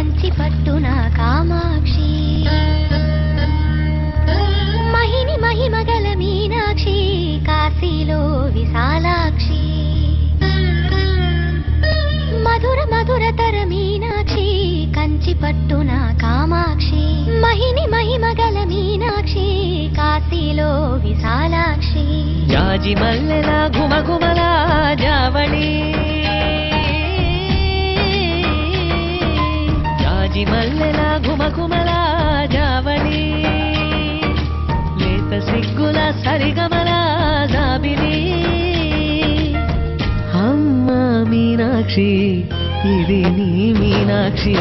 కంచి పట్టున కామాక్షి మహిని మహిమగల మీనాక్షి కాశీలో విశాలాక్షి మధుర మధురతర మీనాక్షి కంచి పట్టున కామాక్షి మహిని మహిమగల మీనాక్షి కాశీలో విశాలాక్షి జాజి మల్లెల ఘుమఘుమల జావళి జాజి మల్లెల ఘుమఘుమల జావళి లేత సిగ్గుల సరిగమల జాబిలి అమ్మ మీనాక్షి ఇది నీ మీనాక్షి